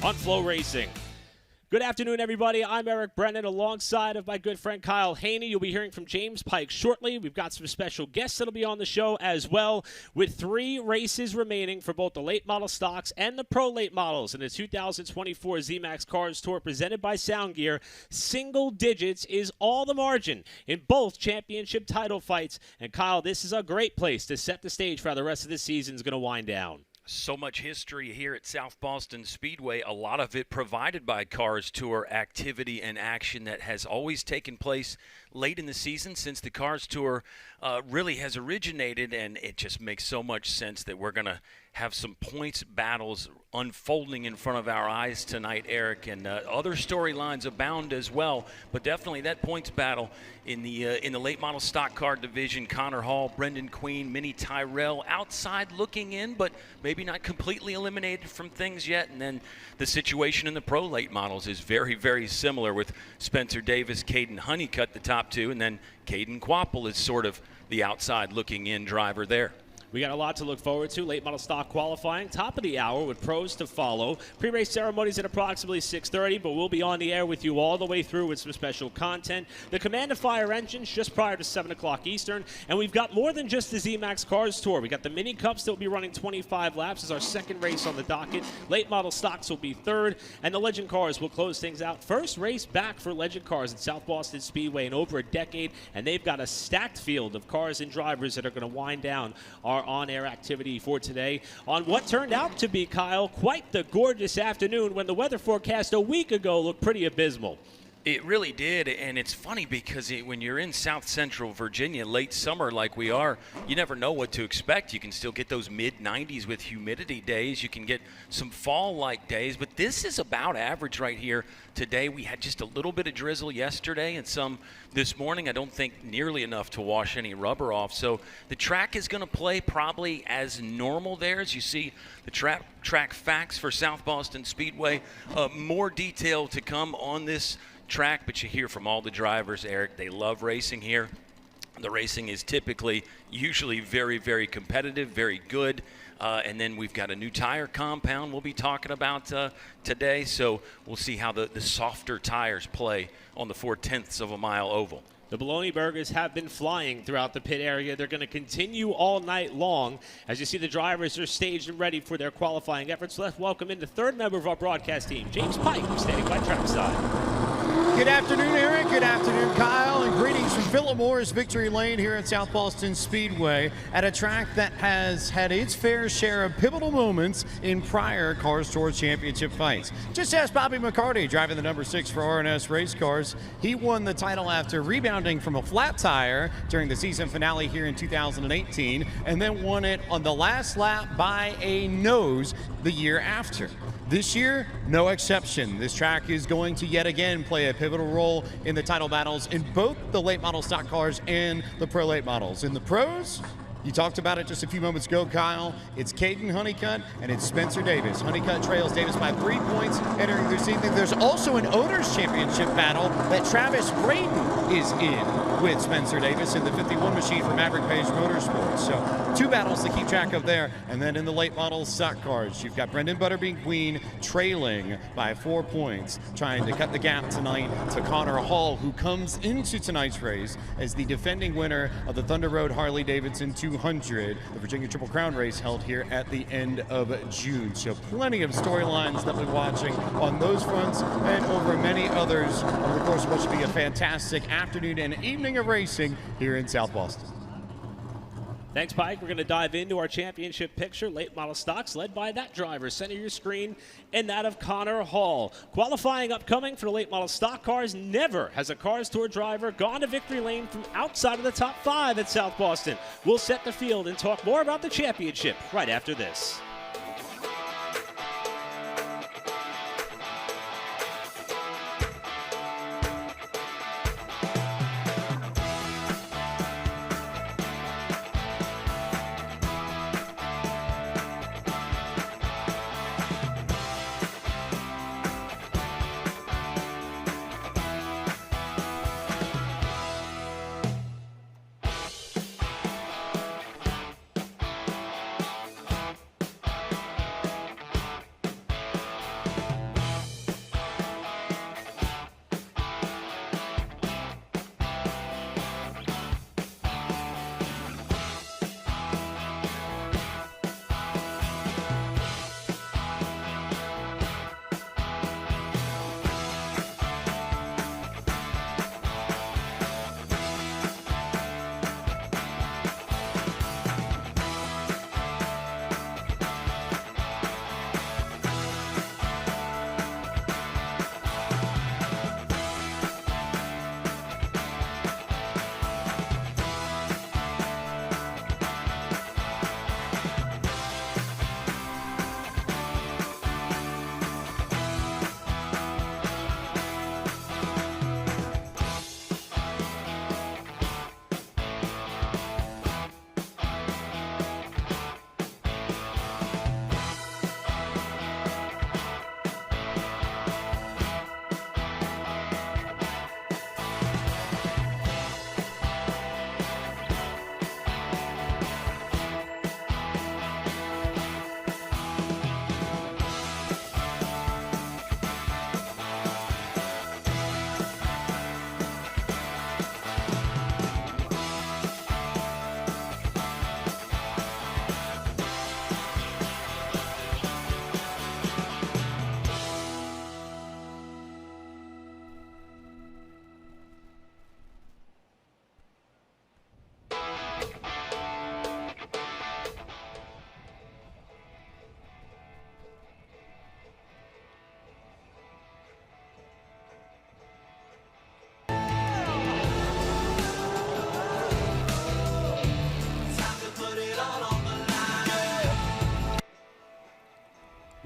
on FloRacing. Good afternoon, everybody. I'm Eric Brennan alongside of my good friend Kyle Haney. You'll be hearing from James Pike shortly. We've got some special guests that'll be on the show as well, with 3 races remaining for both the late model stocks and the pro late models in the 2024 ZMAX Cars Tour presented by Sound Gear. Single digits is all the margin in both championship title fights. And Kyle, this is a great place to set the stage for how the rest of the season is going to wind down. So much history here at South Boston Speedway, a lot of it provided by Cars Tour activity and action that has always taken place late in the season since the Cars Tour really has originated, and it just makes so much sense that we're going to have some points battles unfolding in front of our eyes tonight, Eric, and other storylines abound as well, but definitely that points battle in the late model stock car division. Connor Hall, Brendan Queen, Minnie Tyrell outside looking in, but maybe not completely eliminated from things yet. And then the situation in the pro late models is very, very similar with Spencer Davis, Caden Honeycutt, the top 2, and then Caden Quapple is sort of the outside looking in driver there. We got a lot to look forward to. Late model stock qualifying, top of the hour with pros to follow. Pre-race ceremonies at approximately 6:30, but we'll be on the air with you all the way through with some special content. The Command to Fire engines just prior to 7 o'clock Eastern, and we've got more than just the ZMAX Cars Tour. We got the Mini Cups that will be running 25 laps as our second race on the docket. Late model stocks will be third, and the Legend Cars will close things out. First race back for Legend Cars at South Boston Speedway in over a decade, and they've got a stacked field of cars and drivers that are going to wind down our on-air activity for today on what turned out to be, Kyle, quite the gorgeous afternoon when the weather forecast a week ago looked pretty abysmal. It really did, and it's funny because when you're in South Central Virginia, late summer like we are, you never know what to expect. You can still get those mid-90s with humidity days. You can get some fall-like days, but this is about average right here today. We had just a little bit of drizzle yesterday and some this morning. I don't think nearly enough to wash any rubber off. So the track is going to play probably as normal there. As you see the track facts for South Boston Speedway, more detail to come on this track, but you hear from all the drivers, Eric, they love racing here. The racing is usually very, very competitive, very good. And then we've got a new tire compound we'll be talking about today, so we'll see how the softer tires play on the 4/10 of a mile oval. The Bologna Burgers have been flying throughout the pit area. They're going to continue all night long. As you see, the drivers are staged and ready for their qualifying efforts. Let's welcome in the third member of our broadcast team, James Pike, who's standing by trackside. Good afternoon, Eric. Good afternoon, Kyle. And greetings from Philip Morris Victory Lane here at South Boston Speedway, at a track that has had its fair share of pivotal moments in prior Cars Tour Championship fights. Just ask Bobby McCarty, driving the number 6 for R&S Race Cars. He won the title after rebounding from a flat tire during the season finale here in 2018, and then won it on the last lap by a nose the year after. This year, no exception. This track is going to yet again play a pivotal role in the title battles in both the late model stock cars and the pro late models. In the pros, you talked about it just a few moments ago, Kyle. It's Caden Honeycutt and it's Spencer Davis. Honeycutt trails Davis by 3 points entering this evening. There's also an Owners Championship battle that Travis Braden is in with Spencer Davis in the 51 machine for Maverick Page Motorsports. So 2 battles to keep track of there. And then in the late model stock cars, you've got Brendan Butterbean Queen trailing by 4 points, trying to cut the gap tonight to Connor Hall, who comes into tonight's race as the defending winner of the Thunder Road Harley-Davidson 200, the Virginia Triple Crown race held here at the end of June. So plenty of storylines that we're watching on those fronts and over many others over the course of what should be a fantastic afternoon and evening of racing here in South Boston. Thanks, Pike. We're going to dive into our championship picture, late model stocks, led by that driver, center your screen, and that of Connor Hall. Qualifying upcoming for the late model stock cars. Never has a Cars Tour driver gone to victory lane from outside of the top 5 at South Boston. We'll set the field and talk more about the championship right after this.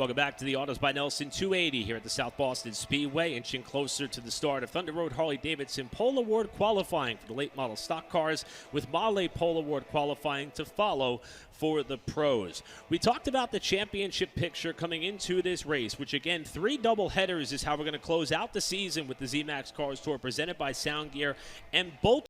Welcome back to the Autos by Nelson 280 here at the South Boston Speedway, inching closer to the start of Thunder Road Harley-Davidson Pole Award qualifying for the late model stock cars, with Model A Pole Award qualifying to follow for the pros. We talked about the championship picture coming into this race, which again, 3 double headers is how we're going to close out the season with the ZMAX Cars Tour presented by Sound Gear, and both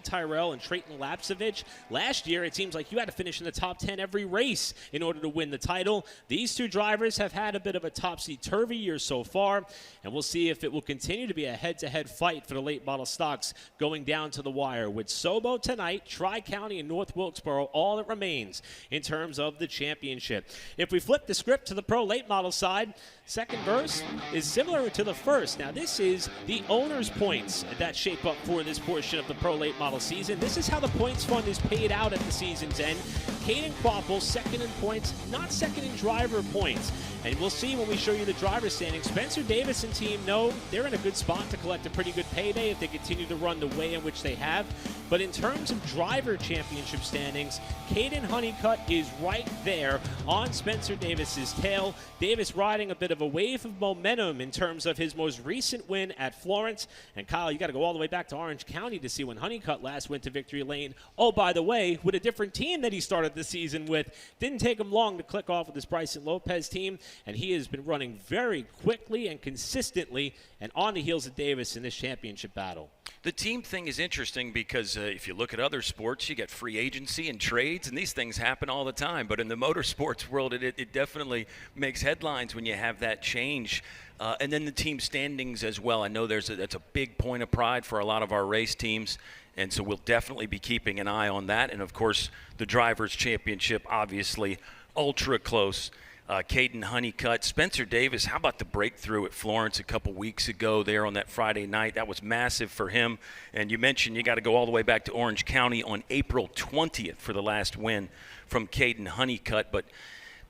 Tyrell and Trayton Lapsevich. Last year, it seems like you had to finish in the top 10 every race in order to win the title. These two drivers have had a bit of a topsy-turvy year so far, and we'll see if it will continue to be a head-to-head fight for the late model stocks going down to the wire. With Sobo tonight, Tri-County, and North Wilkesboro, all that remains in terms of the championship. If we flip the script to the pro late model side, second verse is similar to the first. Now, this is the owner's points that shape up for this portion of the pro late model season. This is how the points fund is paid out at the season's end. Caden Quapple, second in points, not second in driver points. And we'll see when we show you the driver standings. Spencer Davis and team know they're in a good spot to collect a pretty good payday if they continue to run the way in which they have. But in terms of driver championship standings, Caden Honeycutt is right there on Spencer Davis's tail. Davis riding a bit of a wave of momentum in terms of his most recent win at Florence. And Kyle, you got to go all the way back to Orange County to see when Honeycutt last went to victory lane. Oh, by the way, with a different team that he started the season with. Didn't take him long to click off with this Bryson Lopez team, and he has been running very quickly and consistently and on the heels of Davis in this championship battle. The team thing is interesting because if you look at other sports, you get free agency and trades, and these things happen all the time. But in the motorsports world, it definitely makes headlines when you have that change. And then the team standings as well. I know that's a big point of pride for a lot of our race teams, and so we'll definitely be keeping an eye on that. And, of course, the Drivers' Championship, obviously, ultra close. Caden Honeycutt, Spencer Davis, how about the breakthrough at Florence a couple weeks ago there on that Friday night? That was massive for him. And you mentioned you got to go all the way back to Orange County on April 20th for the last win from Caden Honeycutt. But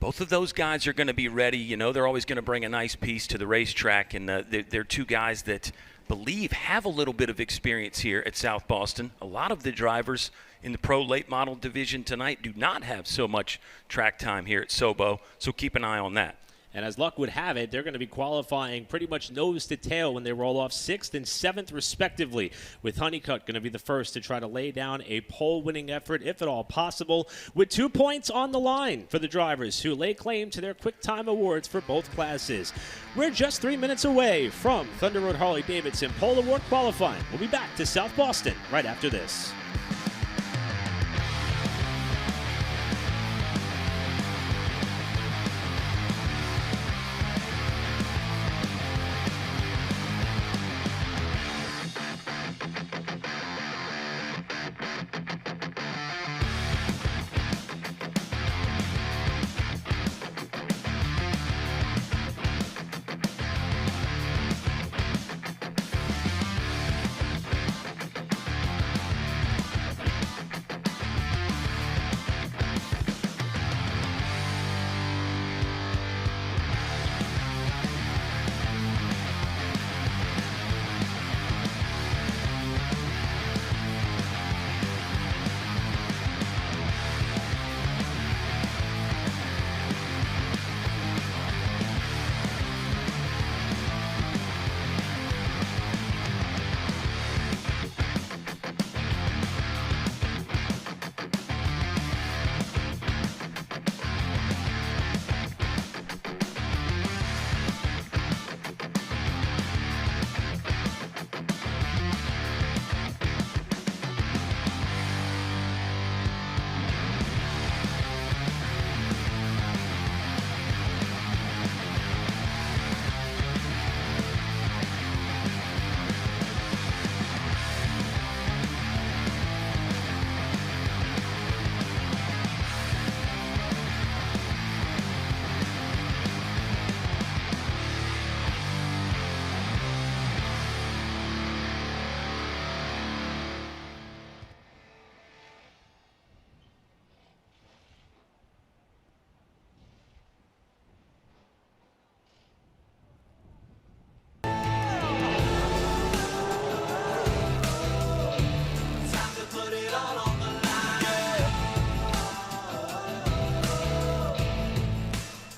both of those guys are going to be ready. You know, they're always going to bring a nice piece to the racetrack. And they're two guys that believe have a little bit of experience here at South Boston. A lot of the drivers in the pro late model division tonight do not have so much track time here at Sobo, so keep an eye on that. And as luck would have it, they're going to be qualifying pretty much nose to tail when they roll off 6th and 7th respectively, with Honeycutt going to be the first to try to lay down a pole-winning effort, if at all possible, with 2 points on the line for the drivers who lay claim to their quick time awards for both classes. We're just 3 minutes away from Thunder Road Harley-Davidson Pole Award qualifying. We'll be back to South Boston right after this.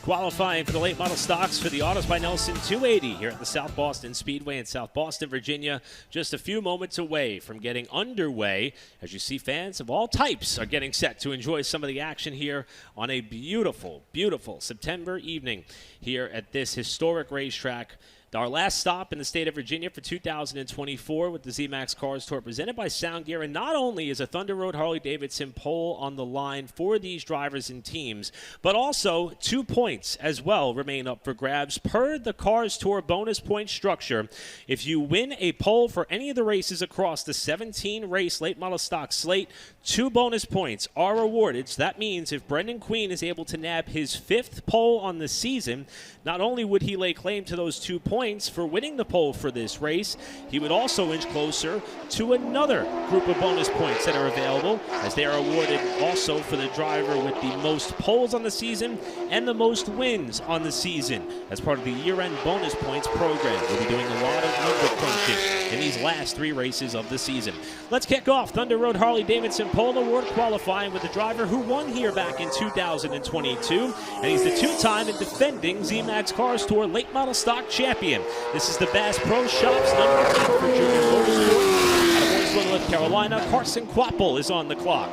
Qualifying for the late model stocks for the Autos by Nelson 280 here at the South Boston Speedway in South Boston, Virginia. Just a few moments away from getting underway. As you see, fans of all types are getting set to enjoy some of the action here on a beautiful, beautiful September evening here at this historic racetrack. Our last stop in the state of Virginia for 2024 with the ZMAX Cars Tour presented by Sound Gear. And not only is a Thunder Road Harley-Davidson pole on the line for these drivers and teams, but also 2 points as well remain up for grabs per the Cars Tour bonus point structure. If you win a pole for any of the races across the 17-race late model stock slate, 2 bonus points are awarded. So that means if Brendan Queen is able to nab his 5th pole on the season, not only would he lay claim to those 2 points for winning the pole for this race, he would also inch closer to another group of bonus points that are available, as they are awarded also for the driver with the most poles on the season and the most wins on the season as part of the year-end bonus points program. We'll be doing a lot of number crunching in these last 3 races of the season. Let's kick off Thunder Road Harley-Davidson Pole Award qualifying with the driver who won here back in 2022, and he's the 2-time and defending ZMAX Cars Tour late model stock champion. This is the Bass Pro Shops number 8 for Junior Motorsport. Out of Mooresville, North Carolina, Carson Quapple is on the clock.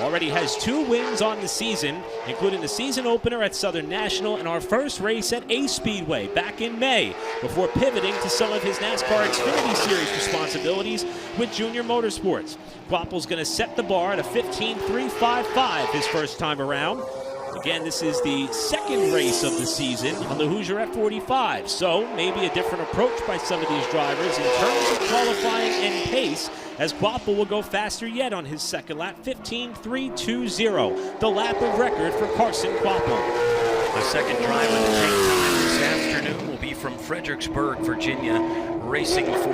Already has 2 wins on the season, including the season opener at Southern National and our first race at A Speedway back in May, before pivoting to some of his NASCAR Xfinity Series responsibilities with Junior Motorsports. Quapple's going to set the bar at a 15.355 his first time around. Again, this is the 2nd race of the season on the Hoosier F45, so maybe a different approach by some of these drivers in terms of qualifying and pace, as Quapple will go faster yet on his 2nd lap, 15.320, the lap of record for Carson Quapple. The second driver to take time this afternoon will be from Fredericksburg, Virginia, racing for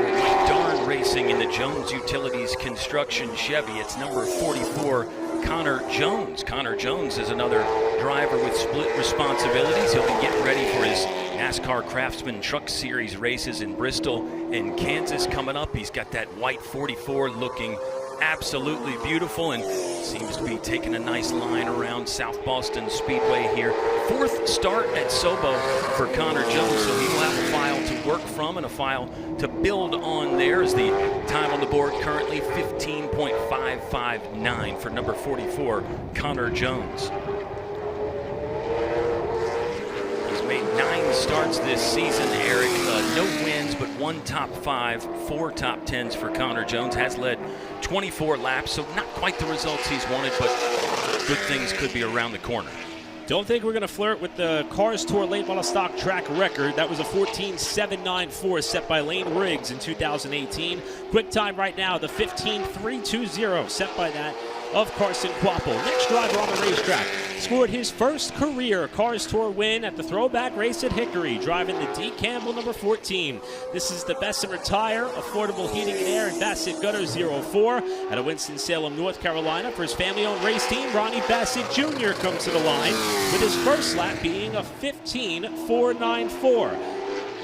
Darn Racing in the Jones Utilities Construction Chevy. It's number 44, Connor Jones. Connor Jones is another driver with split responsibilities. He'll be getting ready for his NASCAR Craftsman Truck Series races in Bristol and Kansas coming up. He's got that white 44 looking absolutely beautiful and seems to be taking a nice line around South Boston Speedway here. 4th start at Sobo for Connor Jones, so he will have a file to work from and a file to build on there. As the time on the board currently 15.559 for number 44, Connor Jones. He's made 9 starts this season, Eric. No wins, but 1 top 5, 4 top 10s for Connor Jones. Has led 24 laps, so not quite the results he's wanted, but good things could be around the corner. Don't think we're going to flirt with the Cars Tour late model stock track record. That was a 14.794 set by Lane Riggs in 2018. Quick time right now, the 15.320 set by that of Carson Quapple. Next driver on the racetrack scored his first career Cars Tour win at the throwback race at Hickory, driving the D. Campbell number 14. This is the Bessemer Tire, Affordable Heating and Air, and Bassett Gutter 04 out of Winston-Salem, North Carolina. For his family-owned race team, Ronnie Bassett Jr. comes to the line with his first lap being a 15.494.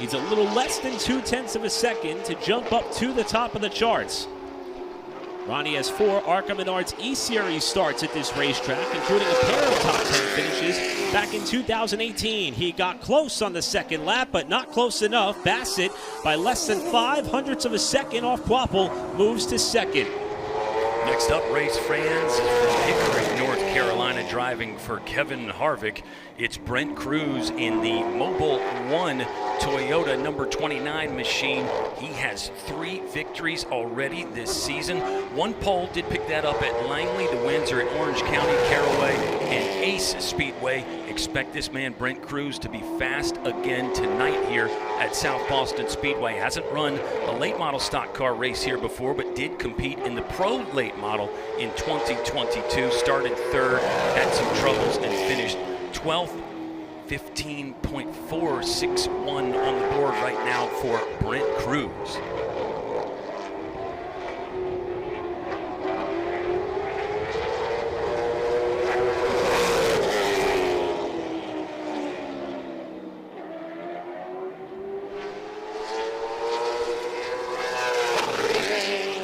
He's a little less than 0.2 of a second to jump up to the top of the charts. Ronnie has 4 ARCA Menards E-Series starts at this racetrack, including a pair of top 10 finishes back in 2018. He got close on the 2nd lap, but not close enough. Bassett, by less than 0.05 of a second off Quapple, moves to 2nd. Next up, race fans from Hickory, North Carolina, driving for Kevin Harvick. It's Brent Cruz in the Mobile 1 Toyota number 29 machine. He has 3 victories already this season. 1 pole, did pick that up at Langley. The wins are at Orange County, Caraway, and Ace Speedway. Expect this man, Brent Cruz, to be fast again tonight here at South Boston Speedway. Hasn't run a late model stock car race here before, but did compete in the pro late model in 2022. Started 3rd, had some troubles, and finished 12th. 15.461 on the board right now for Brent Cruz.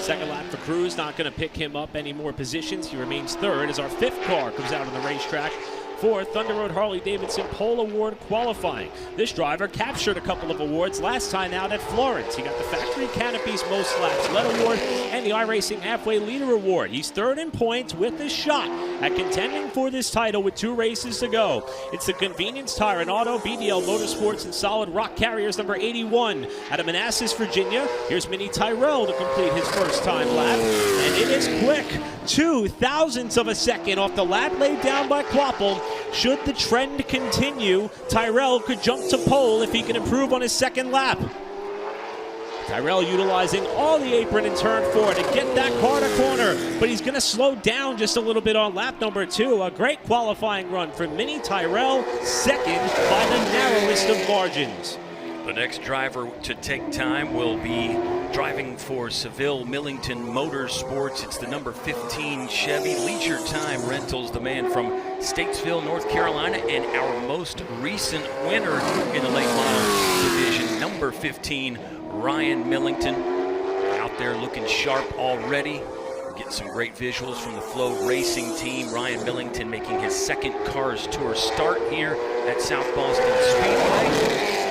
Second lap for Cruz, not going to pick him up any more positions. He remains 3rd as our 5th car comes out on the racetrack for Thunder Road Harley-Davidson Pole Award qualifying. This driver captured a couple of awards last time out at Florence. He got the Factory Canopies Most Laps Led Award and the iRacing Halfway Leader Award. He's third in points with a shot at contending for this title with 2 races to go. It's the Convenience Tire and Auto, BDL Motorsports, and Solid Rock Carriers number 81 out of Manassas, Virginia. Here's Mini Tyrell to complete his first time lap, and it is quick. 0.02 of a second off the lap laid down by Kloppel. Should the trend continue, Tyrell could jump to pole if he can improve on his second lap. Tyrell utilizing all the apron in turn 4 to get that car to corner, but he's going to slow down just a little bit on lap number 2. A great qualifying run for Mini Tyrell, second by the narrowest of margins. The next driver to take time will be driving for Seville Millington Motorsports. It's the number 15 Chevy Leisure Time Rentals, the man from Statesville, North Carolina, and our most recent winner in the late model division, number 15, Ryan Millington. Out there looking sharp already. Getting some great visuals from the FloRacing team. Ryan Millington making his second Cars Tour start here at South Boston Speedway.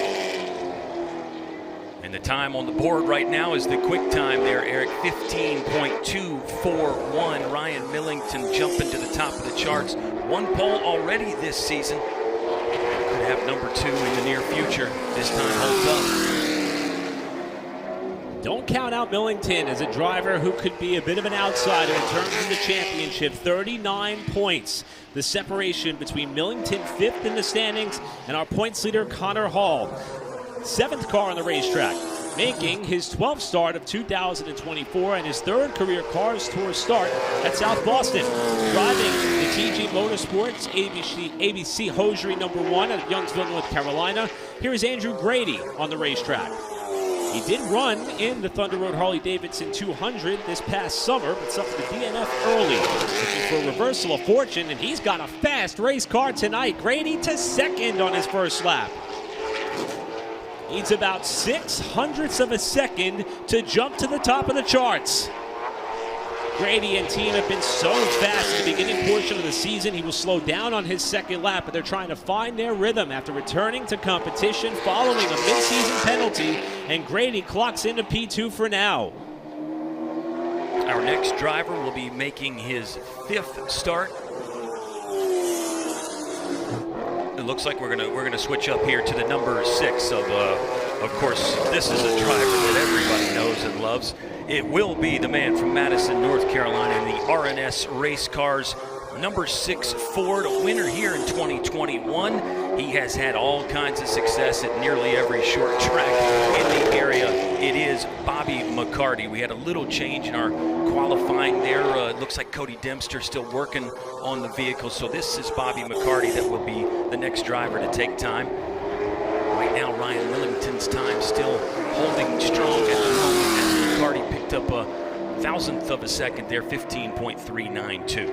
And the time on the board right now is the quick time there, Eric. 15.241. Ryan Millington jumping to the top of the charts. 1 pole already this season. Could have number 2 in the near future. This time holds up. Don't count out Millington as a driver who could be a bit of an outsider in terms of the championship. 39 points. The separation between Millington 5th in the standings and our points leader Connor Hall. 7th car on the racetrack, making his 12th start of 2024 and his 3rd career Cars Tour start at South Boston. Driving the TG Motorsports ABC Hosiery number 1 at Youngsville, North Carolina. Here is Andrew Grady on the racetrack. He did run in the Thunder Road Harley-Davidson 200 this past summer, but suffered the DNF early. Looking for a reversal of fortune, and he's got a fast race car tonight. Grady to 2nd on his first lap. Needs about 0.06 of a second to jump to the top of the charts. Grady and team have been so fast in the beginning portion of the season. He will slow down on his second lap, but they're trying to find their rhythm after returning to competition following a mid-season penalty, and Grady clocks into P2 for now. Our next driver will be making his 5th start. It looks like we're gonna switch up here to the number 6 of course, this is a driver that everybody knows and loves. It will be the man from Madison, North Carolina, in the RNS race cars. Number 6 Ford, a winner here in 2021. He has had all kinds of success at nearly every short track in the area. It is Bobby McCarty. We had a little change in our qualifying there. It looks like Cody Dempster still working on the vehicle. So this is Bobby McCarty that will be the next driver to take time. Right now, Ryan Millington's time still holding strong at the moment as McCarty picked up a 1,000th of a second there, 15.392.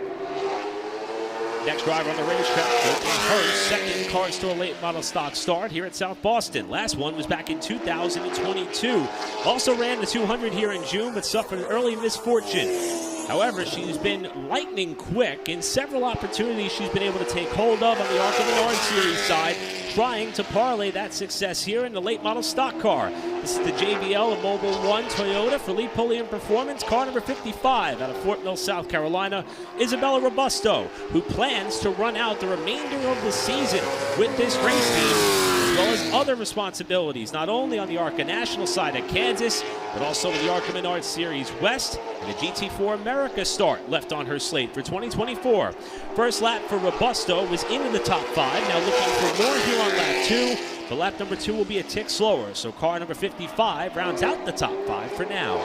Next driver on the racetrack, her 2nd Cars Tour late model stock start here at South Boston. Last one was back in 2022. Also ran the 200 here in June, but suffered an early misfortune. However, she's been lightning quick in several opportunities she's been able to take hold of on the ARCA Menard Series side, trying to parlay that success here in the late model stock car. This is the JBL Mobile 1 Toyota for Lee Pulliam Performance, car number 55 out of Fort Mill, South Carolina, Isabella Robusto, who plans to run out the remainder of the season with this race team, as well as other responsibilities, not only on the ARCA National side at Kansas, but also with the ARCA Menard Series West and the GT4 America start left on her slate for 2024. First lap for Robusto was into the top 5. Now looking for more here on lap 2. The lap number 2 will be a tick slower, so car number 55 rounds out the top 5 for now.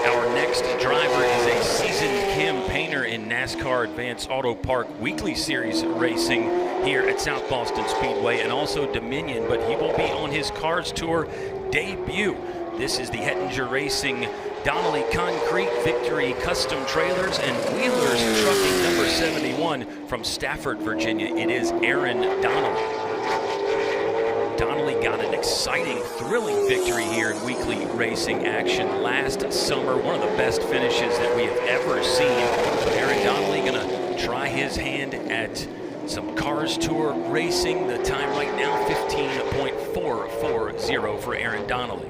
Our next driver is a seasoned campaigner in NASCAR Advanced Auto Park Weekly Series racing here at South Boston Speedway and also Dominion, but he will be on his Cars Tour debut. This is the Hettinger Racing Donnelly Concrete Victory Custom Trailers and Wheelers Trucking number 71 from Stafford, Virginia. It is Aaron Donnelly. Donnelly got an exciting, thrilling victory here in weekly racing action last summer. One of the best finishes that we have ever seen. So Aaron Donnelly gonna try his hand at some Cars Tour racing. The time right now, 15.440 for Aaron Donnelly.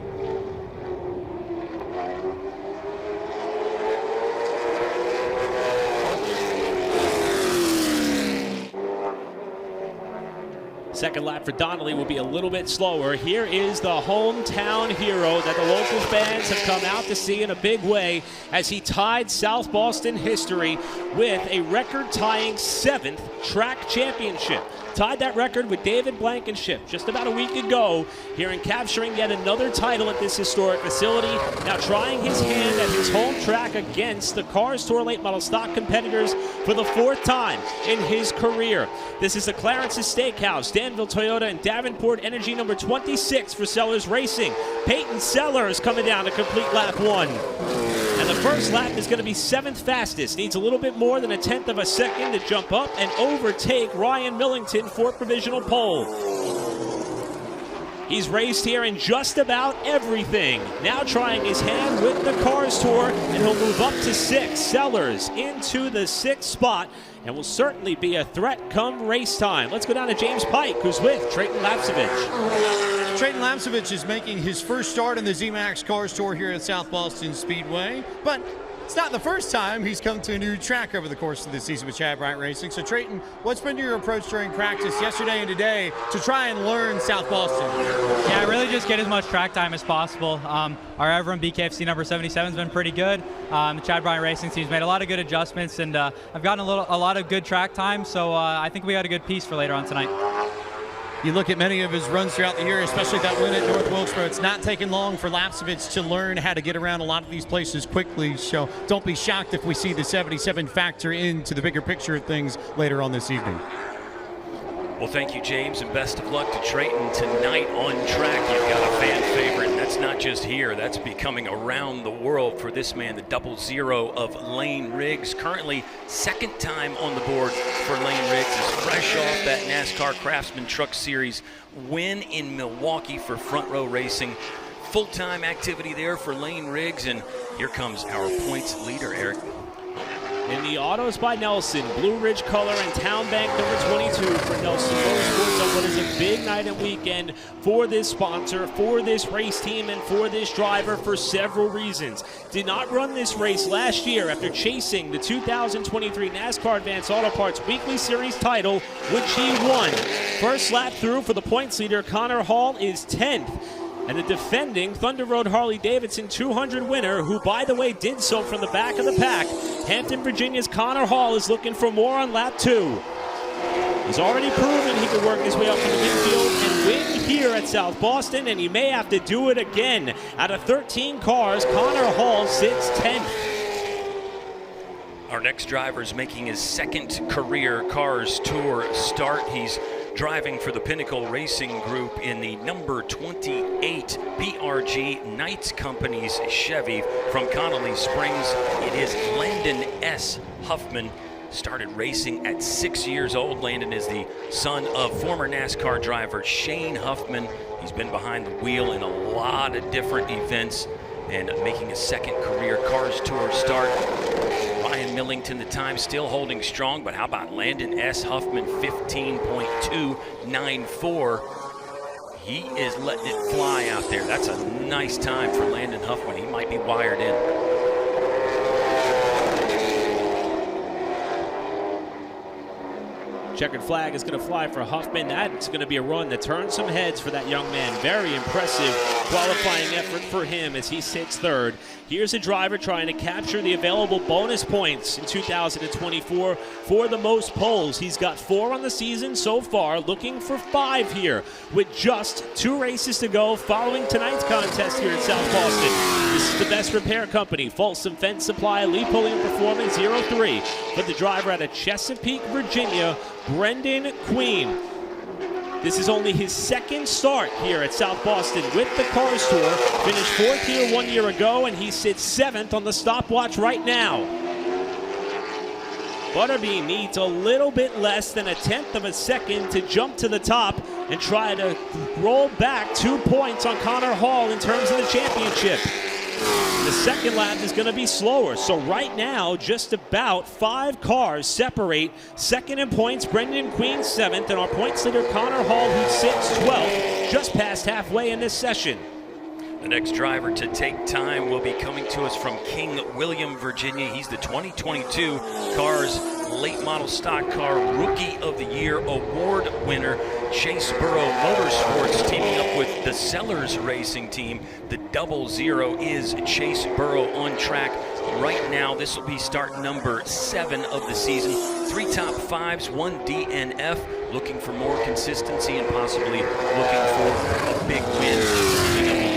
Second lap for Donnelly will be a little bit slower. Here is the hometown hero that the local fans have come out to see in a big way as he tied South Boston history with a record-tying 7th track championship. Tied that record with David Blankenship just about a week ago here in capturing yet another title at this historic facility. Now trying his hand at his home track against the Cars Tour late model stock competitors for the 4th time in his career. This is the Clarence's Steakhouse, Danville Toyota, and Davenport Energy number 26 for Sellers Racing. Peyton Sellers coming down to complete lap 1. And the first lap is going to be 7th fastest. Needs a little bit more than 1/10 of a second to jump up and overtake Ryan Millington for provisional pole. He's raced here in just about everything. Now trying his hand with the Cars Tour, and he'll move up to 6. Sellers into the 6th spot, and will certainly be a threat come race time. Let's go down to James Pike, who's with Trayton Lapsevich. Trayton Lapsevich is making his first start in the ZMAX Cars Tour here at South Boston Speedway, but it's not the first time he's come to a new track over the course of the season with Chad Bryant Racing. So Trayton, what's been your approach during practice yesterday and today to try and learn South Boston? Yeah, really just get as much track time as possible. Our Everett BKFC number 77 has been pretty good. The Chad Bryant Racing team's made a lot of good adjustments, and I've gotten a lot of good track time, so I think we got a good piece for later on tonight. You look at many of his runs throughout the year, especially that win at North Wilkesboro. It's not taken long for Lapsevich to learn how to get around a lot of these places quickly. So don't be shocked if we see the 77 factor into the bigger picture of things later on this evening. Well, thank you, James, and best of luck to Trayton tonight on track. You've got a fan favorite, and that's not just here. That's becoming around the world for this man, the 00 of Lane Riggs. Currently, 2nd time on the board for Lane Riggs. Is fresh off that NASCAR Craftsman Truck Series win in Milwaukee for Front Row Racing. Full-time activity there for Lane Riggs, and here comes our points leader, Eric. In the Autos by Nelson, Blue Ridge color and Town Bank number 22 for Nelson Motorsports on what is a big night and weekend for this sponsor, for this race team, and for this driver for several reasons. Did not run this race last year after chasing the 2023 NASCAR Advanced Auto Parts Weekly Series title, which he won. First lap through for the points leader, Connor Hall, is 10th. And the defending Thunder Road Harley-Davidson 200 winner, who, by the way, did so from the back of the pack, Hampton, Virginia's Connor Hall, is looking for more on lap 2. He's already proven he can work his way up from the midfield and win here at South Boston, and he may have to do it again. Out of 13 cars, Connor Hall sits 10th. Our next driver is making his 2nd career Cars Tour start. He's driving for the Pinnacle Racing Group in the number 28 PRG Knights Company's Chevy from Connolly Springs. It is Landon S. Huffman. Started racing at 6 years old. Landon is the son of former NASCAR driver Shane Huffman. He's been behind the wheel in a lot of different events and making a 2nd career Cars Tour start. Ryan Millington, the time still holding strong, but how about Landon S. Huffman, 15.294. He is letting it fly out there. That's a nice time for Landon Huffman. He might be wired in. Checkered flag is going to fly for Huffman. That's going to be a run that turns some heads for that young man. Very impressive qualifying effort for him as he sits 3rd. Here's a driver trying to capture the available bonus points in 2024 for the most poles. He's got 4 on the season so far, looking for 5 here with just 2 races to go following tonight's contest here at South Boston. This is the Best Repair Company, Folsom Fence Supply, Lee Pulliam Performance 03. But the driver out of Chesapeake, Virginia, Brendan Queen. This is only his 2nd start here at South Boston with the Cars Tour. Finished 4th here 1 year ago, and he sits 7th on the stopwatch right now. Butterbean needs a little bit less than 1/10 of a second to jump to the top and try to roll back 2 points on Connor Hall in terms of the championship. the second lap is going to be slower. So right now, just about 5 cars separate second in points, Brendan Queen 7th, and our points leader Connor Hall, who sits 12th, just past halfway in this session. The next driver to take time will be coming to us from King William, Virginia. He's the 2022 Cars Late Model Stock Car Rookie of the Year Award winner, Chase Burrow Motorsports, teaming up with the Sellers Racing Team. The 00 is Chase Burrow on track right now. This will be start number 7 of the season. 3 top 5s, 1 DNF, looking for more consistency and possibly looking for a big win.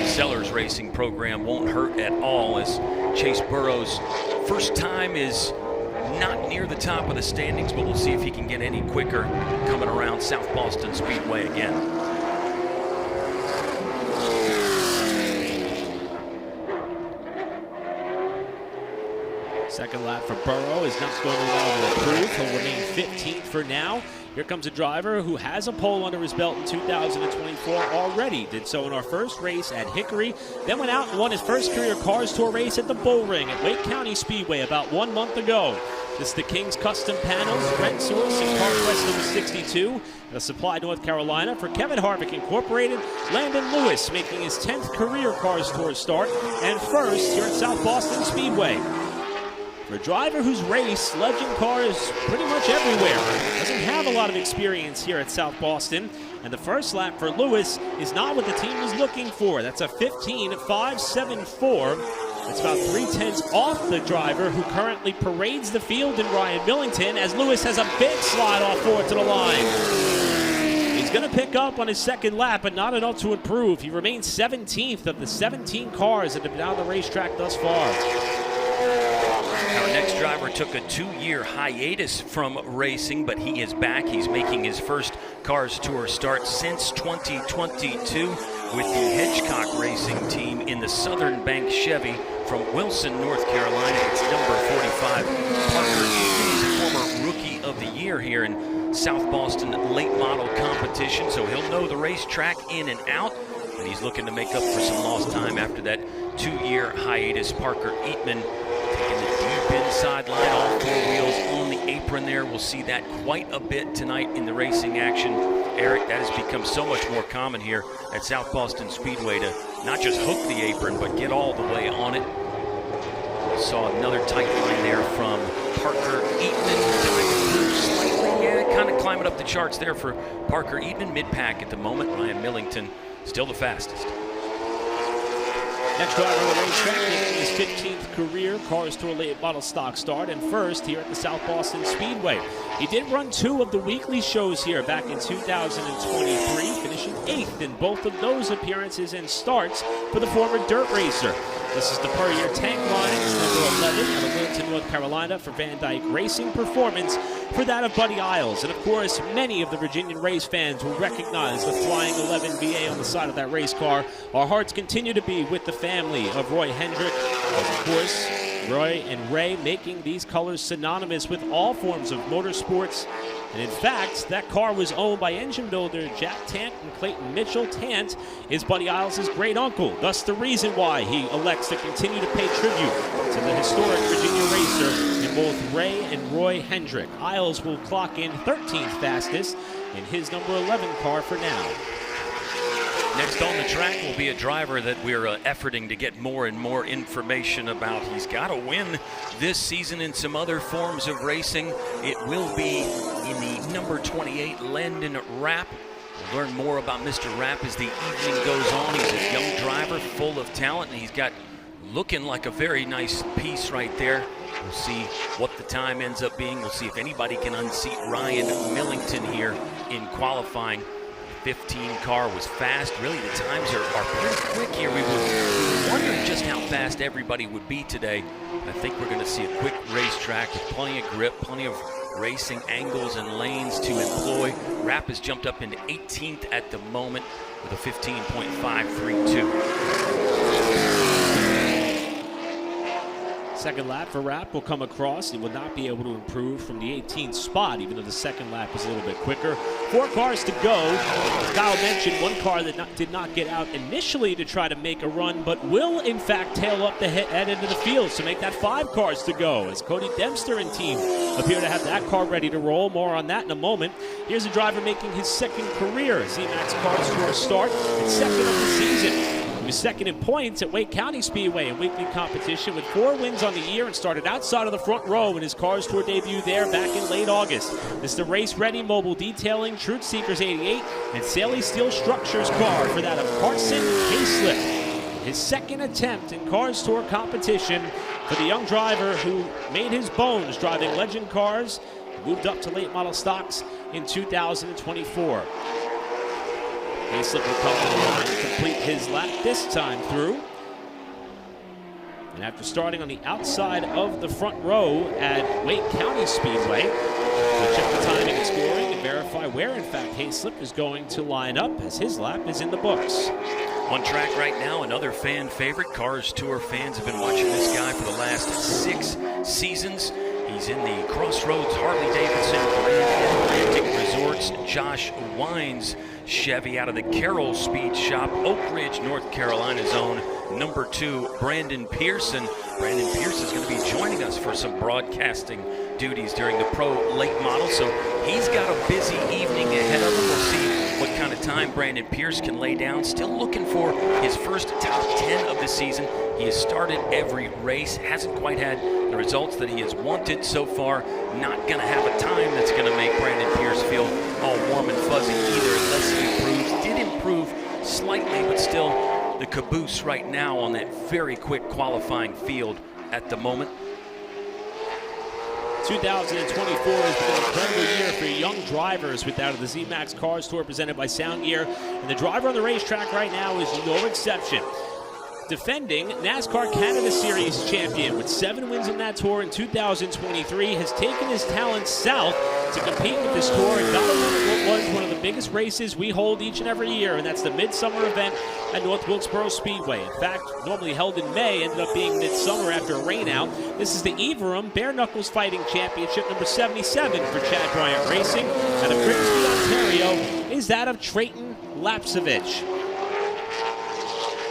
Sellers Racing program won't hurt at all, as Chase Burrow's first time is not near the top of the standings, but we'll see if he can get any quicker coming around South Boston Speedway again. Second lap for Burrow is not going to allow him to improve. He'll remain 15th for now. Here comes a driver who has a pole under his belt in 2024 already. Did so in our first race at Hickory, then went out and won his first career Cars Tour race at the Bull Ring at Wake County Speedway about 1 month ago. This is the King's Custom Panels, Brent Source, and CarQuest number 62, at a Supply, North Carolina. For Kevin Harvick Incorporated, Landon Lewis making his 10th career Cars Tour start, and first here at South Boston Speedway. For a driver who's raced legend cars pretty much everywhere, doesn't have a lot of experience here at South Boston. And the first lap for Lewis is not what the team is looking for. That's a 15.574. It's about 3/10 off the driver who currently parades the field in Ryan Millington, as Lewis has a big slide off forward to the line. He's going to pick up on his second lap, but not enough to improve. He remains 17th of the 17 cars that have been on the racetrack thus far. Our next driver took a 2-year hiatus from racing, but he is back. He's making his first Cars Tour start since 2022 with the Hedgecock Racing Team in the Southern Bank Chevy from Wilson, North Carolina. It's number 45, Parker. He's a former Rookie of the Year here in South Boston late model competition, so he'll know the racetrack in and out. And he's looking to make up for some lost time after that 2-year hiatus. Parker Eatman taking the deep inside line, all 4 wheels on the apron there. We'll see that quite a bit tonight in the racing action. Eric, that has become so much more common here at South Boston Speedway to not just hook the apron, but get all the way on it. Saw another tight line there from Parker Eatman. Slightly, kind of climbing up the charts there for Parker Eatman. Mid-pack at the moment. Ryan Millington still the fastest. Next driver of the racetrack making his 15th career Cars Tour late model stock start, and first here at the South Boston Speedway. He did run 2 of the weekly shows here back in 2023, finishing 8th in both of those appearances and starts for the former dirt racer. This is the per year tank line. It's number 11 out of Littleton, North Carolina for Van Dyke Racing Performance, for that of Buddy Isles. And of course, many of the Virginian race fans will recognize the Flying 11 VA on the side of that race car. Our hearts continue to be with the family of Roy Hendrick. Of course, Roy and Ray making these colors synonymous with all forms of motorsports. And in fact, that car was owned by engine builder Jack Tant and Clayton Mitchell. Tant is Buddy Isles' great uncle, thus the reason why he elects to continue to pay tribute to the historic Virginia racer in both Ray and Roy Hendrick. Isles will clock in 13th fastest in his number 11 car for now. Next on the track will be a driver that we're efforting to get more and more information about. He's got a win this season in some other forms of racing. It will be in the number 28 Landon Rapp. We'll learn more about Mr. Rapp as the evening goes on. He's a young driver full of talent, and he's got looking like a very nice piece right there. We'll see what the time ends up being. We'll see if anybody can unseat Ryan Millington here in qualifying. 15 car was fast. Really, the times are pretty quick here. We were wondering just how fast everybody would be today. I think we're going to see a quick racetrack with plenty of grip, plenty of racing angles and lanes to employ. Rapp has jumped up into 18th at the moment with a 15.532. Second lap for Rapp will come across. He will not be able to improve from the 18th spot, even though the second lap was a little bit quicker. 4 cars to go. As Kyle mentioned, one car that did not get out initially to try to make a run, but will in fact tail up the head end of the field to make that 5 cars to go, as Cody Dempster and team appear to have that car ready to roll. More on that in a moment. Here's a driver making his second career ZMAX Cars Tour start and second of the season. He was second in points at Wake County Speedway in weekly competition with 4 wins on the year and started outside of the front row in his Cars Tour debut there back in late August. This is the race-ready mobile detailing Truth Seekers 88 and Saley Steel Structures car for that of Carson Hayslip. His second attempt in Cars Tour competition for the young driver who made his bones driving legend cars, moved up to late model stocks in 2024. Hayslip will come to the line to complete his lap this time through. And after starting on the outside of the front row at Wake County Speedway, we'll check the timing and scoring and verify where, in fact, Hayslip is going to line up as his lap is in the books. On track right now, another fan favorite. Cars Tour fans have been watching this guy for the last 6 seasons. He's in the Crossroads Harley-Davidson Grand Atlantic Resorts. Josh Wines Chevy out of the Carroll Speed Shop, Oak Ridge, North Carolina's own number 2, Brandon Pearson. Brandon Pearson is going to be joining us for some broadcasting duties during the Pro Late Model, so he's got a busy evening ahead of him. We'll see what kind of time Brandon Pierce can lay down. Still looking for his first top 10 of the season. He has started every race, hasn't quite had the results that he has wanted so far. Not going to have a time that's going to make Brandon Pierce feel all warm and fuzzy either, unless he improves. Did improve slightly, but still the caboose right now on that very quick qualifying field at the moment. 2024 has been an incredible year for young drivers with that of the ZMAX Cars Tour presented by Sound Gear. And the driver on the racetrack right now is no exception. Defending NASCAR Canada Series champion with 7 wins in that tour in 2023, has taken his talents south to compete with this tour and got to win what was one of the biggest races we hold each and every year, and that's the Midsummer event at North Wilkesboro Speedway. In fact, normally held in May, ended up being midsummer after a rainout. This is the Everum Bare Knuckles Fighting Championship number 77 for Chad Bryant Racing. Out of Grimsby, Ontario, is that of Trayton Lapsevich.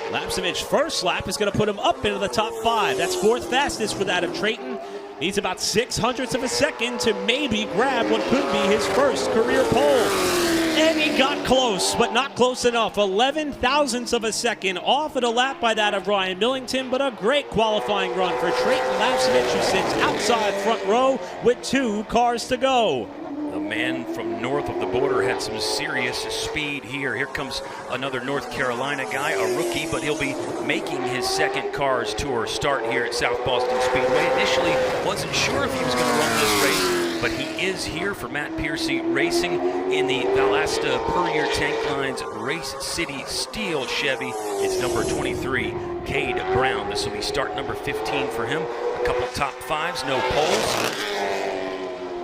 Lapsevich's first lap is going to put him up into the top 5. That's 4th fastest for that of Trayton. Needs about 0.06 of a second to maybe grab what could be his first career pole. And he got close, but not close enough. 11 thousandths of a second off of the lap by that of Ryan Millington, but a great qualifying run for Trayton Lapsevich, who sits outside front row with 2 cars to go. The man from north of the border had some serious speed here. Here comes another North Carolina guy, a rookie, but he'll be making his second Cars Tour start here at South Boston Speedway. Initially, wasn't sure if he was going to run this race, but he is here for Matt Piercy Racing in the Valasta Puryear Tank Lines Race City Steel Chevy. It's number 23, Cade Brown. This will be start number 15 for him. A couple top 5s, no poles.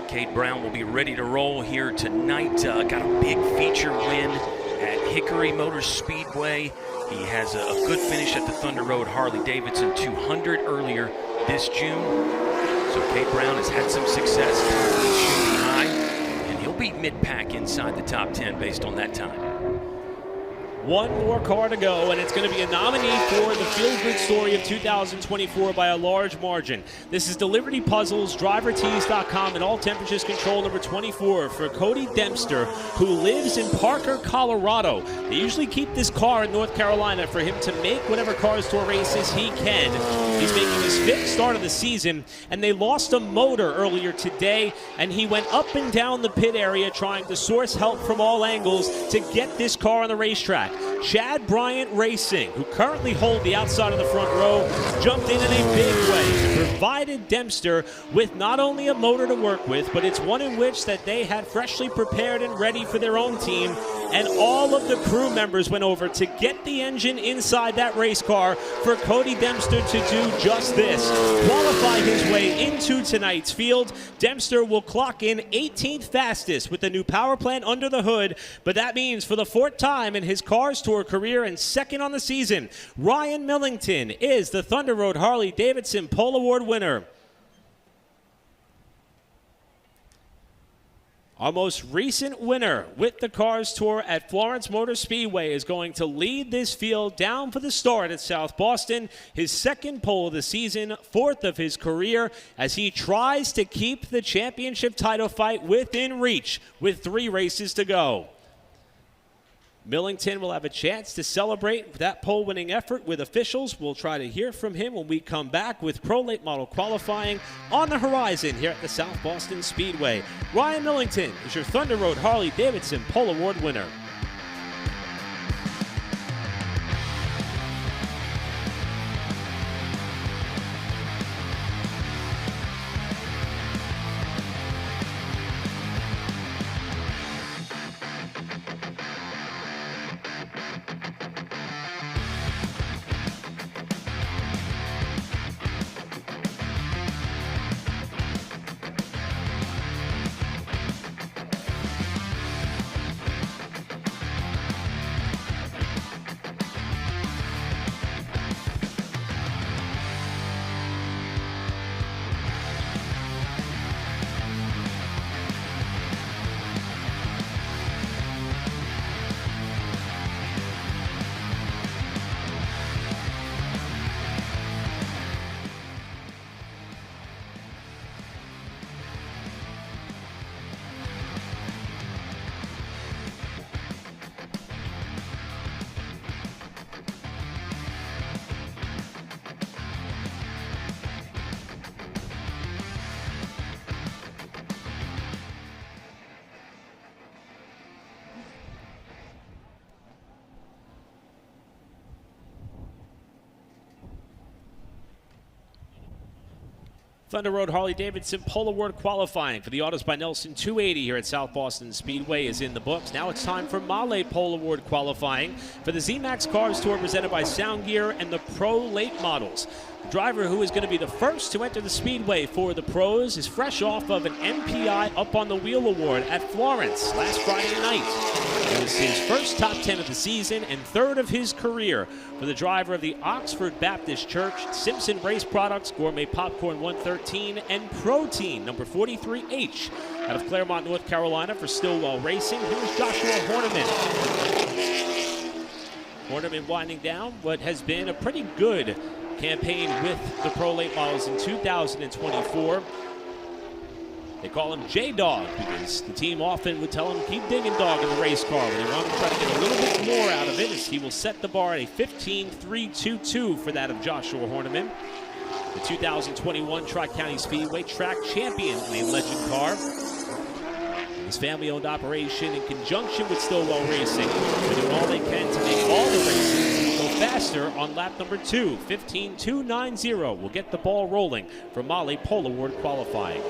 Cade Brown will be ready to roll here tonight. Got a big feature win at Hickory Motor Speedway. He has a good finish at the Thunder Road Harley-Davidson 200 earlier this June. So Cade Brown has had some success. He should be high, and he'll be mid-pack inside the top 10 based on that time. 1 more car to go, and it's going to be a nominee for the feel-good story of 2024 by a large margin. This is the Liberty Puzzles, DriverTees.com, and all temperatures control number 24 for Cody Dempster, who lives in Parker, Colorado. They usually keep this car in North Carolina for him to make whatever Cars Tour races he can. He's making his 5th start of the season, and they lost a motor earlier today, and he went up and down the pit area trying to source help from all angles to get this car on the racetrack. Chad Bryant Racing, who currently hold the outside of the front row, jumped in a big way and provided Dempster with not only a motor to work with, but it's one in which that they had freshly prepared and ready for their own team. And all of the crew members went over to get the engine inside that race car for Cody Dempster to do just this. Qualify his way into tonight's field. Dempster will clock in 18th fastest with the new power plant under the hood, but that means for the 4th time in his Cars Tour career and 2nd on the season, Ryan Millington is the Thunder Road Harley-Davidson Pole Award winner. Our most recent winner with the Cars Tour at Florence Motor Speedway is going to lead this field down for the start at South Boston. His second pole of the season, fourth of his career, as he tries to keep the championship title fight within reach with 3 races to go. Millington will have a chance to celebrate that pole-winning effort with officials. We'll try to hear from him when we come back with Pro Late Model qualifying on the horizon here at the South Boston Speedway. Ryan Millington is your Thunder Road Harley-Davidson Pole Award winner. Thunder Road Harley-Davidson Pole Award qualifying for the Autos by Nelson 280 here at South Boston Speedway is in the books. Now it's time for Mahle Pole Award qualifying for the ZMAX Cars Tour presented by Sound Gear and the Pro Late Models. The driver who is going to be the first to enter the Speedway for the pros is fresh off of an MPI Up on the Wheel Award at Florence last Friday night. It was his first top 10 of the season and third of his career for the driver of the Oxford Baptist Church, Simpson Race Products, Gourmet Popcorn 113, and Protein number 43H. Out of Claremont, North Carolina for Stillwell Racing, here's Joshua Horniman. Horniman winding down what has been a pretty good campaign with the Pro Late Models in 2024. They call him J-Dog because the team often would tell him, keep digging, dog, in the race car. But they want to try to get a little bit more out of it as he will set the bar at a 15.322 for that of Joshua Horniman. The 2021 Tri-County Speedway track champion in a legend car. His family-owned operation in conjunction with Stillwell Racing. They're doing all they can to make all the races go faster on lap number 2, 15.290. We'll get the ball rolling for Mahle Pole Award qualifying.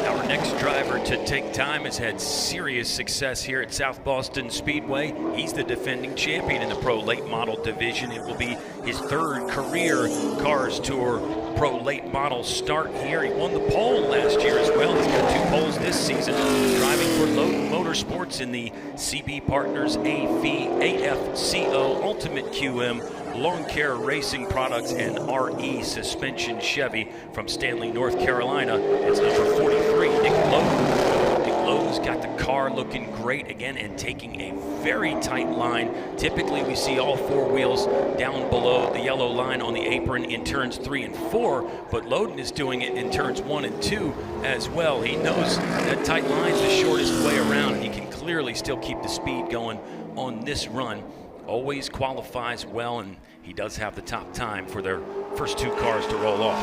Our next driver to take time has had serious success here at South Boston Speedway. He's the defending champion in the Pro Late Model division. It will be his third career Cars Tour Pro Late Model start here. He won the pole last year as well. He's got 2 poles this season, driving for Loden Motorsports in the CB Partners AFCO Ultimate QM Lawn Care Racing Products and RE Suspension Chevy from Stanley, North Carolina. It's number 43, Nick Loden. Nick Loden's got the car looking great again and taking a very tight line. Typically we see all 4 wheels down below the yellow line on the apron in turns 3 and 4, but Loden is doing it in turns 1 and 2 as well. He knows that tight line's the shortest way around. He can clearly still keep the speed going on this run. Always qualifies well, and he does have the top time for their first 2 cars to roll off.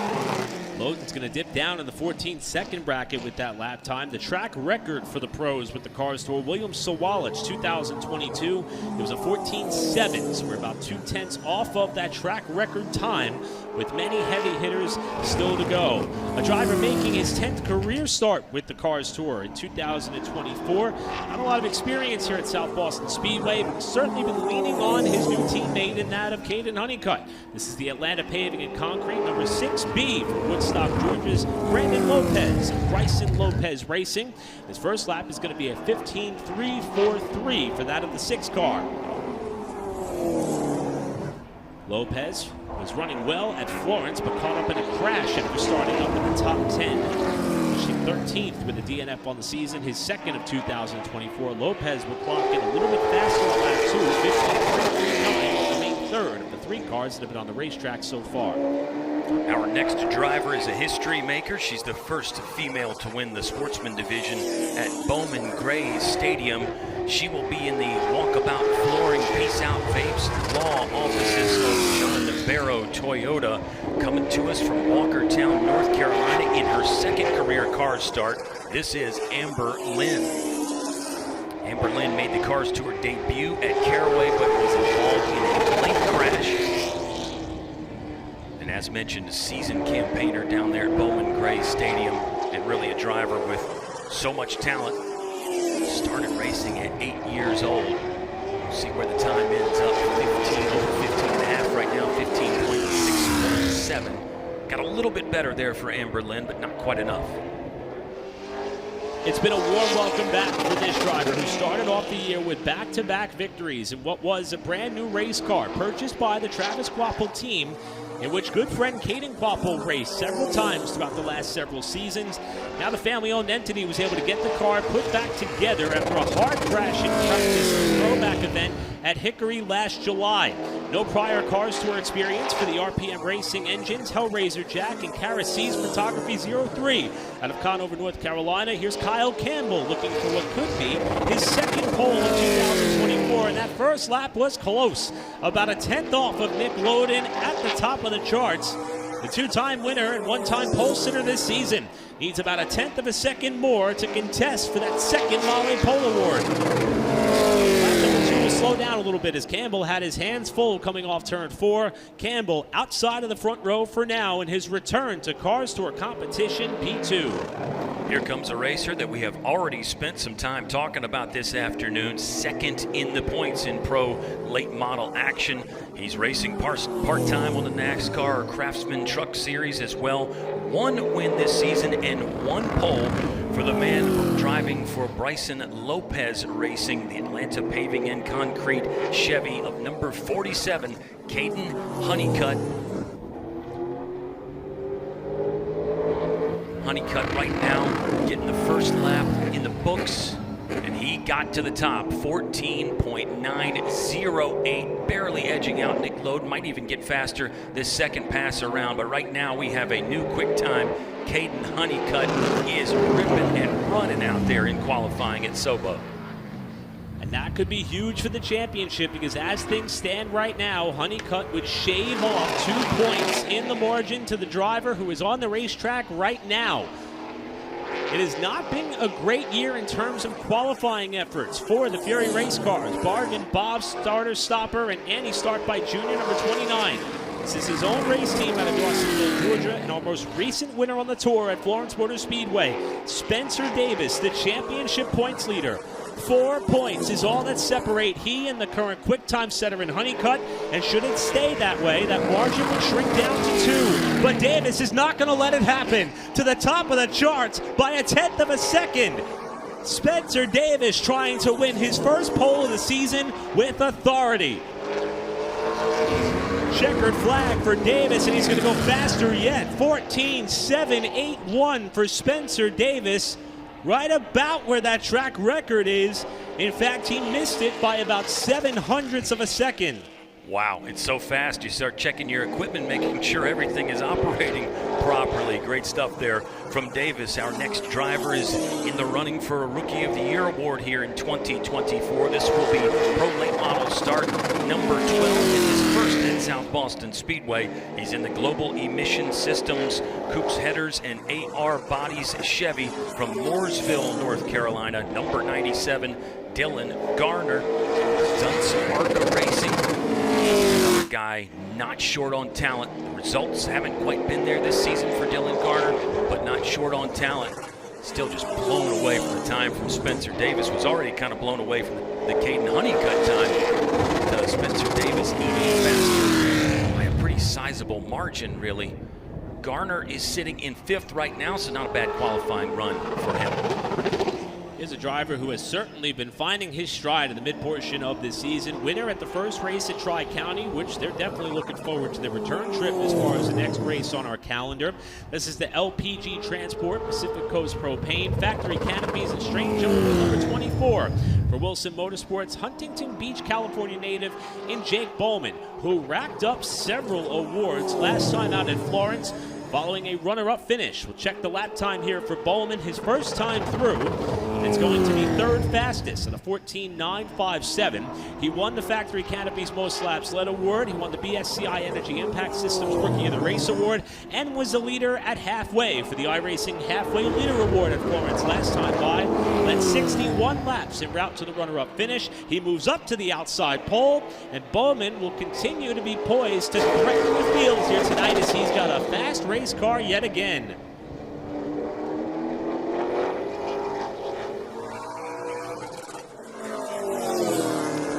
Loden's going to dip down in the 14-second bracket with that lap time. The track record for the pros with the Cars Tour, William Sawalich, 2022. It was a 14.7, so we're about 0.2 off of that track record time with many heavy hitters still to go. A driver making his 10th career start with the Cars Tour in 2024. Not a lot of experience here at South Boston Speedway, but certainly been leaning on his new teammate in that of Caden Honeycutt. This is the Atlanta Paving and Concrete, number 6B for Woodstock, Georgia's Brandon Lopez, Bryson Lopez Racing. His first lap is going to be a 15.343 for that of the 6 car. Lopez Was running well at Florence, but caught up in a crash after starting up in the top 10. Finishing 13th with a DNF on the season, his second of 2024. Lopez will clock in a little bit faster on lap 2, 53.9, remain third of the 3 cars that have been on the racetrack so far. Our next driver is a history maker. She's the first female to win the sportsman division at Bowman Gray Stadium. She will be in the Walkabout Flooring Peace Out Vapes law offices of John Barrow Toyota, coming to us from Walkertown, North Carolina, in her second career car start. This is Amber Lynn. Amber Lynn made the Cars Tour debut at Caraway, but was involved in a plane crash. And as mentioned, a seasoned campaigner down there at Bowman Gray Stadium, and really a driver with so much talent. Started racing at 8 years old. We'll see where the time ends up. 15 over 15 and a half right now, 15.617. Got a little bit better there for Amber Lynn, but not quite enough. It's been a warm welcome back for this driver who started off the year with back-to-back victories in what was a brand new race car purchased by the Travis Quapple team, in which good friend Caden Quapple raced several times throughout the last several seasons. Now the family-owned entity was able to get the car put back together after a hard crash in practice throwback event at Hickory last July. No prior Cars Tour experience for the RPM Racing engines, Hellraiser Jack and Caracees Photography 03. Out of Conover, North Carolina, here's Kyle Campbell looking for what could be his second pole in 2024, and that first lap was close. About a 10th off of Nick Loden at the top of the charts. The 2-time winner and 1-time pole sitter this season needs about a 10th of a second more to contest for that second Molly Pole Award. Lap number 2 will slow down a little bit as Campbell had his hands full coming off turn 4. Campbell outside of the front row for now in his return to Cars Tour competition P2. Here comes a racer that we have already spent some time talking about this afternoon. Second in the points in pro late model action. He's racing part-time on the NASCAR Craftsman Truck Series as well. 1 win this season and 1 pole for the man driving for Bryson Lopez Racing, the Atlanta Paving and Concrete Chevy of number 47, Caden Honeycutt. Honeycutt right now getting the first lap in the books, and he got to the top, 14.908, barely edging out Nick Loden. Might even get faster this second pass around, but right now we have a new quick time. Caden Honeycutt is ripping and running out there in qualifying at Sobo. And that could be huge for the championship, because as things stand right now, Honeycutt would shave off 2 points in the margin to the driver who is on the racetrack right now. It has not been a great year in terms of qualifying efforts for the Fury race cars. Bargain Bob, starter stopper, and anti-start by junior number 29. This is his own race team out of Dawsonville, Georgia, and our most recent winner on the tour at Florence Motor Speedway, Spencer Davis, the championship points leader. 4 points is all that separate he and the current quick time setter in Honeycutt, and should it stay that way, that margin would shrink down to 2. But Davis is not going to let it happen. To the top of the charts by a 10th of a second. Spencer Davis trying to win his first pole of the season with authority. Checkered flag for Davis, and he's going to go faster yet. 14.781 for Spencer Davis. Right about where that track record is. In fact, he missed it by about 0.07 of a second. Wow, it's so fast. You start checking your equipment, making sure everything is operating properly. Great stuff there from Davis. Our next driver is in the running for a Rookie of the Year award here in 2024. This will be Pro Late Model start number 12 in his first at South Boston Speedway. He's in the Global Emission Systems, Coops Headers, and AR Bodies Chevy from Mooresville, North Carolina. Number 97, Dylan Garner. Done some ARCA racing. Another guy not short on talent. The results haven't quite been there this season for Dylan Garner, but not short on talent. Still just blown away from the time from Spencer Davis. Was already kind of blown away from the Caden Honeycutt time. Spencer Davis eating faster by a pretty sizable margin, really. Garner is sitting in 5th right now, so not a bad qualifying run for him. Here's a driver who has certainly been finding his stride in the mid-portion of this season. Winner at the first race at Tri-County, which they're definitely looking forward to the return trip as far as the next race on our calendar. This is the LPG Transport Pacific Coast Propane Factory Canopies and Strange Jumper number 24 for Wilson Motorsports. Huntington Beach, California native in Jake Bowman, who racked up several awards last time out in Florence, following a runner-up finish. We'll check the lap time here for Bowman, his first time through. It's going to be third fastest at a 14.957. He won the Factory Canopies Most Laps Led Award. He won the BSCI Energy Impact Systems Rookie of the Race Award and was the leader at halfway for the iRacing Halfway Leader Award at Florence last time by. Led 61 laps en route to the runner-up finish. He moves up to the outside pole, and Bowman will continue to be poised to threaten the fields here tonight as he's got a fast race car yet again.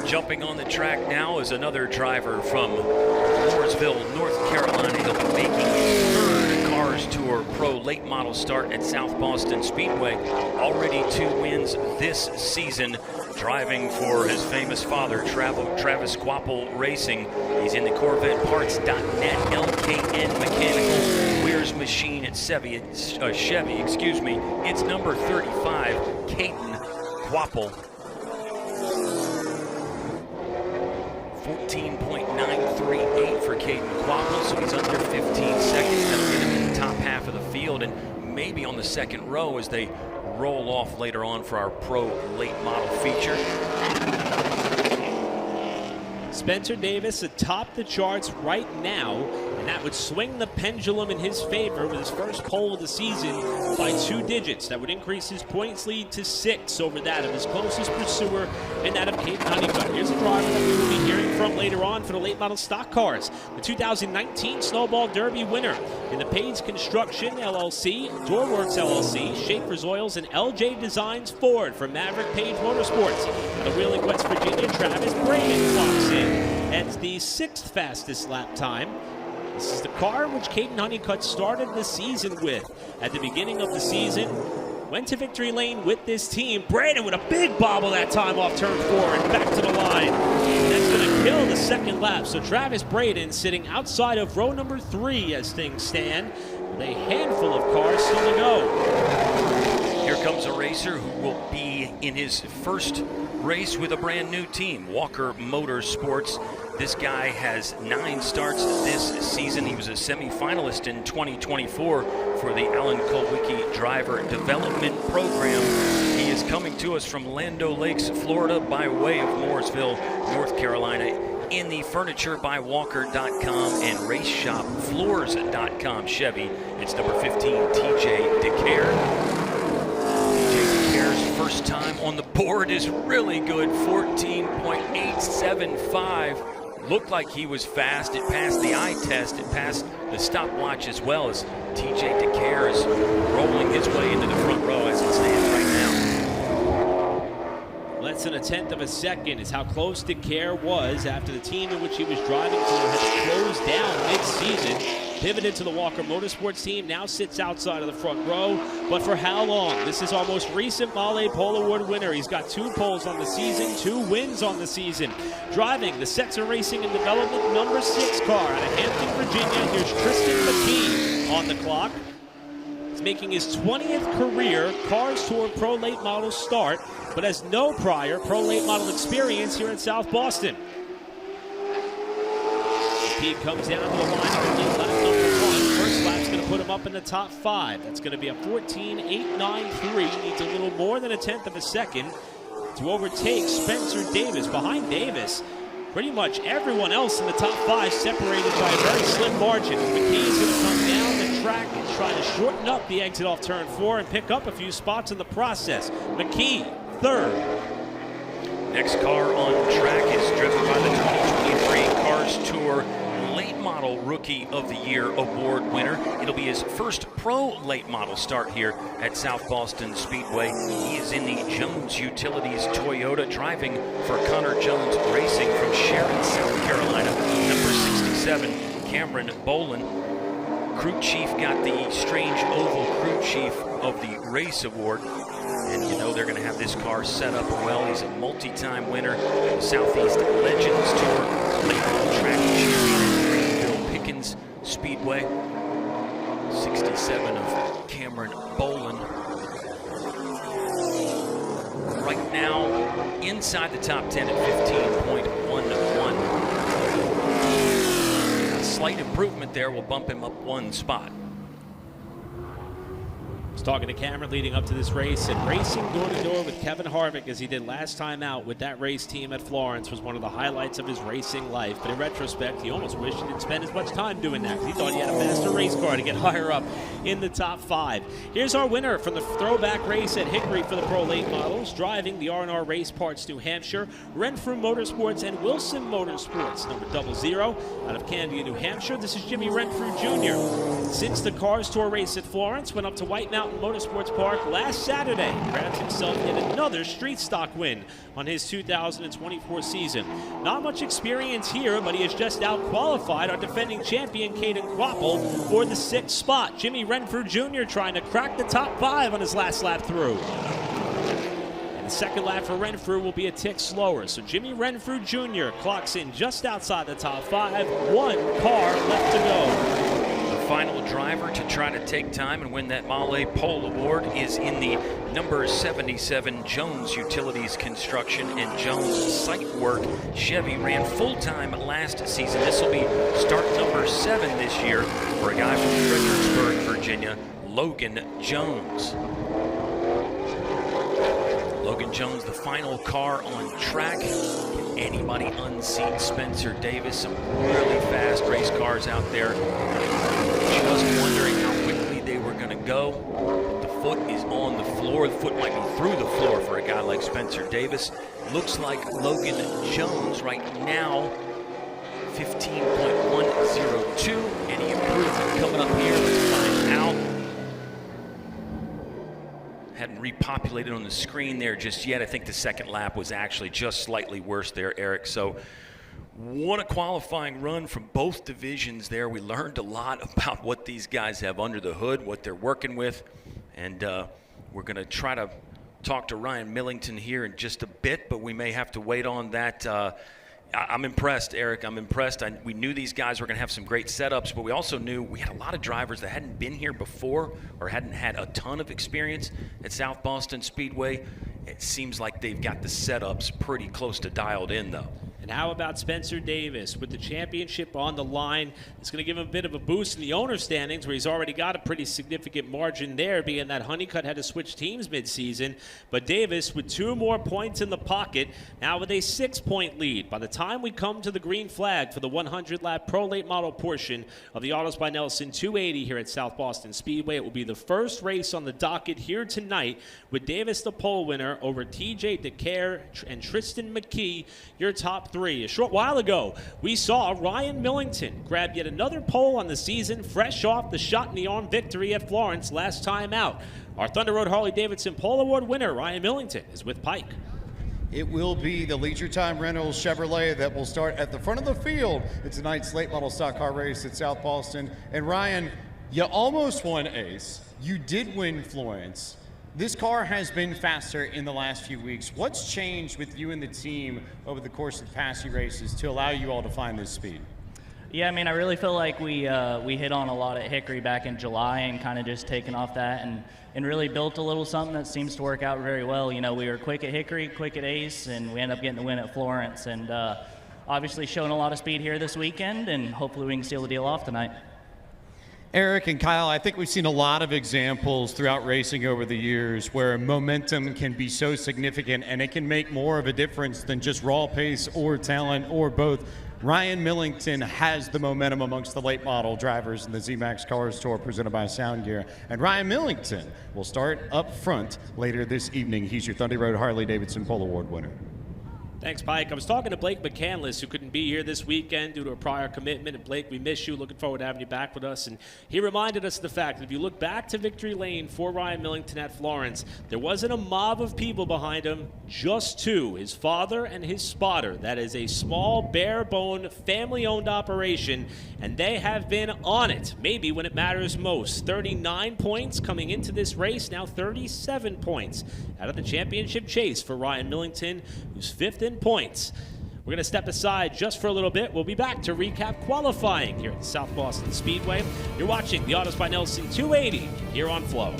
Jumping on the track now is another driver from Mooresville, North Carolina. He'll be making his third Cars Tour Pro late model start at South Boston Speedway. Already 2 wins this season, driving for his famous father, Travis Quapple Racing. He's in the Corvette Parts.net, LKN Mechanical Wears Machine at Chevy. It's number 35, Caden Quapple. 14.938 for Caden Quapple, so he's under 15 seconds. That'll get him in the top half of the field and maybe on the second row as they roll off later on for our pro late model feature. Spencer Davis atop the charts right now, and that would swing the pendulum in his favor with his first pole of the season by 2 digits. That would increase his points lead to 6 over that of his closest pursuer and that of Caden Honeycutt. Here's a driver that we will be hearing from later on for the late model stock cars. The 2019 Snowball Derby winner in the Page Construction LLC, Doorworks LLC, Schaefer's Oils, and LJ Designs Ford for Maverick Page Motorsports. Out of Wheeling, West Virginia, Travis Braden clocks in at the 6th fastest lap time. This is the car which Caden Honeycutt started the season with. At the beginning of the season, went to victory lane with this team. Braden with a big bobble that time off turn 4 and back to the line. And that's going to kill the second lap. So Travis Braden sitting outside of row number 3 as things stand, with a handful of cars still to go. Here comes a racer who will be in his first race with a brand new team, Walker Motorsports. This guy has 9 starts this season. He was a semi-finalist in 2024 for the Alan Kulwicki Driver Development Program. He is coming to us from Land Lakes, Florida, by way of Mooresville, North Carolina, in the FurnitureByWalker.com and RaceShopFloors.com Chevy. It's number 15, TJ DeCare. First time on the board is really good, 14.875. Looked like he was fast. It passed the eye test. It passed the stopwatch as well as TJ DeCare is rolling his way into the front row as it stands right now. Less than 1/10 of a second is how close DeCare was after the team in which he was driving for had closed down mid-season. Pivoted to the Walker Motorsports team, now sits outside of the front row. But for how long? This is our most recent Male Pole Award winner. He's got 2 poles on the season, 2 wins on the season. Driving the Sexa Racing and Development number 6 car out of Hampton, Virginia. Here's Tristan McKee on the clock. He's making his 20th career Cars Tour Pro Late Model start, but has no prior Pro Late Model experience here in South Boston. He comes down to the line on lap number 1. First lap's going to put him up in the top 5. That's going to be a 14.893. Needs a little more than 1/10 of a second to overtake Spencer Davis. Behind Davis, pretty much everyone else in the top 5 separated by a very slim margin. McKee's going to come down the track and try to shorten up the exit off turn 4 and pick up a few spots in the process. McKee, 3rd. Next car on track is driven by the 2023 Cars Tour Late Model Rookie of the Year Award winner. It'll be his first pro late model start here at South Boston Speedway. He is in the Jones Utilities Toyota, driving for Connor Jones Racing from Sharon, South Carolina. Number 67, Cameron Bolin. Crew Chief got the Strange Oval Crew Chief of the Race Award. And you know they're going to have this car set up well. He's a multi-time winner, Southeast Legends Tour, late model track champion at Greenville Pickens Speedway. 67 of Cameron Bolin. Right now, inside the top 10 at 15.11. A slight improvement there will bump him up one spot. Talking to Cameron leading up to this race, and racing door-to-door with Kevin Harvick as he did last time out with that race team at Florence was one of the highlights of his racing life. But in retrospect, he almost wished he didn't spend as much time doing that. He thought he had a faster race car to get higher up in the top 5. Here's our winner from the throwback race at Hickory for the Pro Late Models, driving the R&R Race Parts New Hampshire, Renfrew Motorsports and Wilson Motorsports, number 00, out of Candia, New Hampshire. This is Jimmy Renfrew Jr. Since the Cars Tour race at Florence, went up to White Mountain Motorsports Park last Saturday. Grabs himself yet another street stock win on his 2024 season. Not much experience here, but he has just out-qualified our defending champion, Caden Quapple, for the 6th spot. Jimmy Renfrew Jr. trying to crack the top 5 on his last lap through. And the second lap for Renfrew will be a tick slower. So Jimmy Renfrew Jr. clocks in just outside the top 5. One car left to go. Final driver to try to take time and win that Male Pole Award is in the number 77 Jones Utilities Construction and Jones Site Work Chevy. Ran full-time last season. This will be start number 7 this year for a guy from Fredericksburg, Virginia, Logan Jones. Logan Jones, the final car on track. Can anybody unseat Spencer Davis? Some really fast race cars out there. Just wondering how quickly they were going to go. The foot is on the floor. The foot might be through the floor for a guy like Spencer Davis. Looks like Logan Jones right now, 15.102. Any improvement coming up here? Let's find out. Hadn't repopulated on the screen there just yet. I think the second lap was actually just slightly worse there, Eric. So what a qualifying run from both divisions there. We learned a lot about what these guys have under the hood, what they're working with. And we're going to try to talk to Ryan Millington here in just a bit, but we may have to wait on that. I'm impressed, Eric. I'm impressed. We knew these guys were going to have some great setups, but we also knew we had a lot of drivers that hadn't been here before or hadn't had a ton of experience at South Boston Speedway. It seems like they've got the setups pretty close to dialed in, though. And how about Spencer Davis with the championship on the line? It's going to give him a bit of a boost in the owner's standings, where he's already got a pretty significant margin there, being that Honeycutt had to switch teams midseason. But Davis with 2 more points in the pocket, now with a 6-point lead. By the time we come to the green flag for the 100-lap Pro Late Model portion of the Autos by Nelson 280 here at South Boston Speedway, it will be the first race on the docket here tonight, with Davis the pole winner over TJ DeCare and Tristan McKee, your top 3. A short while ago, we saw Ryan Millington grab yet another pole on the season, fresh off the shot in the arm victory at Florence last time out. Our Thunder Road Harley-Davidson Pole Award winner, Ryan Millington, is with Pike. It will be the Leisure Time Reynolds Chevrolet that will start at the front of the field in tonight's late model stock car race at South Boston. And Ryan, you almost won Ace. You did win Florence. This car has been faster in the last few weeks. What's changed with you and the team over the course of the past few races to allow you all to find this speed? Yeah, I mean, I really feel like we hit on a lot at Hickory back in July and kind of just taken off that and really built a little something that seems to work out very well. You know, we were quick at Hickory, quick at Ace, and we ended up getting the win at Florence. And obviously showing a lot of speed here this weekend, and hopefully we can seal the deal off tonight. Eric and Kyle, I think we've seen a lot of examples throughout racing over the years where momentum can be so significant and it can make more of a difference than just raw pace or talent or both. Ryan Millington has the momentum amongst the late model drivers in the ZMAX Cars Tour presented by Sound Gear. And Ryan Millington will start up front later this evening. He's your Thunder Road Harley-Davidson Pole Award winner. Thanks, Pike. I was talking to Blake McCandless, who couldn't couldn't be here this weekend due to a prior commitment. And Blake, we miss you. Looking forward to having you back with us. And he reminded us of the fact that if you look back to victory lane for Ryan Millington at Florence, there wasn't a mob of people behind him, just two, his father and his spotter. That is a small, bare-bone, family-owned operation, and they have been on it, maybe when it matters most. 39 points coming into this race, now 37 points out of the championship chase for Ryan Millington, who's 5th in points. We're going to step aside just for a little bit. We'll be back to recap qualifying here at South Boston Speedway. You're watching the Autos by Nelson 280 here on Flow.